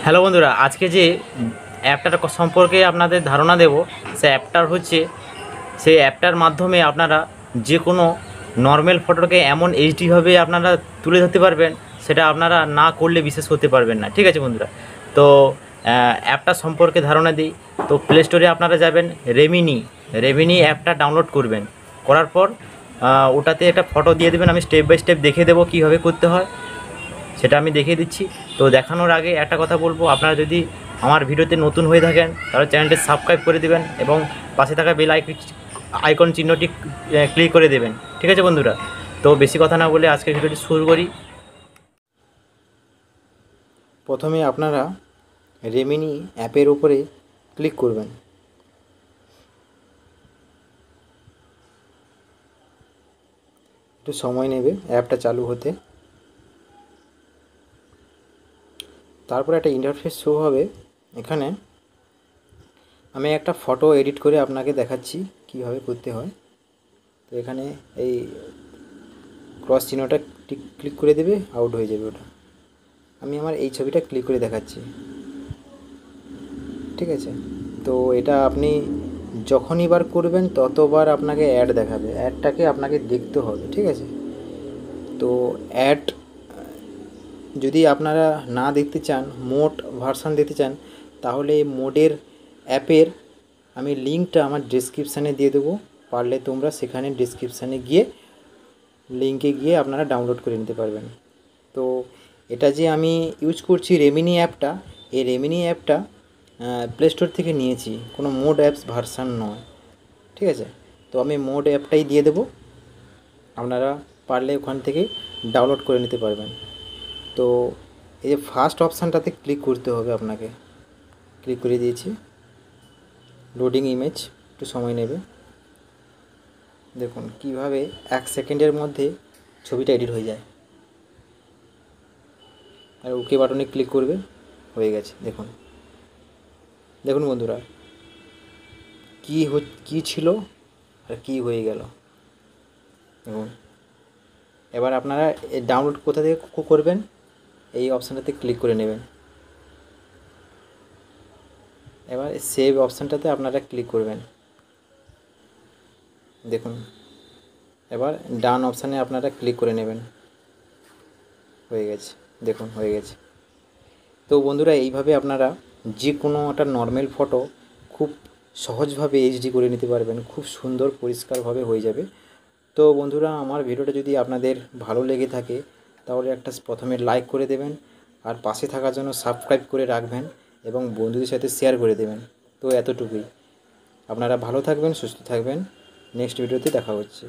Hello বন্ধুরা, আজকে যে অ্যাপটার সম্পর্কে আপনাদের ধারণা দেব, সেই অ্যাপটার মাধ্যমে আপনারা যে কোনো নর্মাল ফটোকে এমন এইচডিভাবে আপনারা তুলে ধরতে পারবেন, সেটা আপনারা না করলে বিশেষ করতে পারবেন না। ঠিক আছে বন্ধুরা, তো অ্যাপটা সম্পর্কে ধারণা দিই। তো প্লে স্টোরে আপনারা যাবেন, রেমিনি অ্যাপটা ডাউনলোড করবেন। করার পর ওটাতে একটা ফটো দিয়ে দেবেন। আমি স্টেপ বাই স্টেপ দেখিয়ে দেবো কীভাবে করতে হয়, সেটা আমি দেখিয়ে দিচ্ছি। তো দেখানোর আগে একটা কথা বলবো, আপনারা যদি আমার ভিডিওতে নতুন হয়ে থাকেন তাহলে চ্যানেলটি সাবস্ক্রাইব করে দেবেন এবং পাশে থাকা বেল আইকন চিহ্নটি ক্লিক করে দেবেন। ঠিক আছে বন্ধুরা, তো বেশি কথা না বলে আজকের ভিডিওটি শুরু করি। প্রথমে আপনারা রেমিনি অ্যাপের উপরে ক্লিক করবেন। একটু সময় নেবে অ্যাপটা চালু হতে। তারপরে একটা ইন্টারফেস শো হবে। এখানে আমি একটা ফটো এডিট করে আপনাকে দেখাচ্ছি কিভাবে করতে হয়। তো এখানে এই ক্রস চিহ্নটা ক্লিক করে দেবে, আউট হয়ে যাবে ওটা। আমি আমার এই ছবিটা ক্লিক করে দেখাচ্ছি। ঠিক আছে, তো এটা আপনি যখনই বার করবেন ততবার আপনাকে অ্যাড দেখাবে, অ্যাডটাকে আপনাকে দেখতে হবে। ঠিক আছে, তো অ্যাড যদি আপনারা না দেখতে চান, মোড ভার্সান দেখতে চান, তাহলে মোডের অ্যাপের আমি লিঙ্কটা আমার ডেসক্রিপশানে দিয়ে দেবো। পারলে তোমরা সেখানে ডেসক্রিপশানে গিয়ে লিঙ্কে গিয়ে আপনারা ডাউনলোড করে নিতে পারবেন। তো এটা যে আমি ইউজ করছি রেমিনি অ্যাপটা, এই রেমিনি অ্যাপটা প্লে স্টোর থেকে নিয়েছি, কোনো মোড অ্যাপস ভার্সান নয়। ঠিক আছে, তো আমি মোড অ্যাপটাই দিয়ে দেবো, আপনারা পারলে ওখান থেকে ডাউনলোড করে নিতে পারবেন। তো এই যে ফার্স্ট অপশানটাতে ক্লিক করতে হবে আপনাকে। ক্লিক করে দিয়েছি। লোডিং ইমেজ একটু সময় নেবে। দেখুন কিভাবে 1 সেকেন্ডের মধ্যে ছবিটা এডিট হয়ে যায়। আর ওকে বাটনে ক্লিক করবে, হয়ে গেছে। দেখুন দেখুন বন্ধুরা, কী ছিল আর কী হয়ে গেল। দেখুন, এবার আপনারা ডাউনলোড কোথা থেকে করবেন, এই অপশানটাতে ক্লিক করে নেবেন। এবার সেভ অপশানটাতে আপনারা ক্লিক করবেন। দেখুন, এবার ডান অপশানে আপনারা ক্লিক করে নেবেন। হয়ে গেছে, দেখুন হয়ে গেছে। তো বন্ধুরা, এইভাবে আপনারা যে কোনো একটা নর্মাল ফটো খুব সহজভাবে এইচডি করে নিতে পারবেন, খুব সুন্দর পরিষ্কারভাবে হয়ে যাবে। তো বন্ধুরা, আমার ভিডিওটা যদি আপনাদের ভালো লেগে থাকে তাহলে একটা প্রথমে লাইক করে দেবেন, আর পাশে থাকার জন্য সাবস্ক্রাইব করে রাখবেন এবং বন্ধুদের সাথে শেয়ার করে দেবেন। তো এতটুকুই। আপনারা ভালো থাকবেন, সুস্থ থাকবেন। নেক্সট ভিডিওতে দেখা হচ্ছে।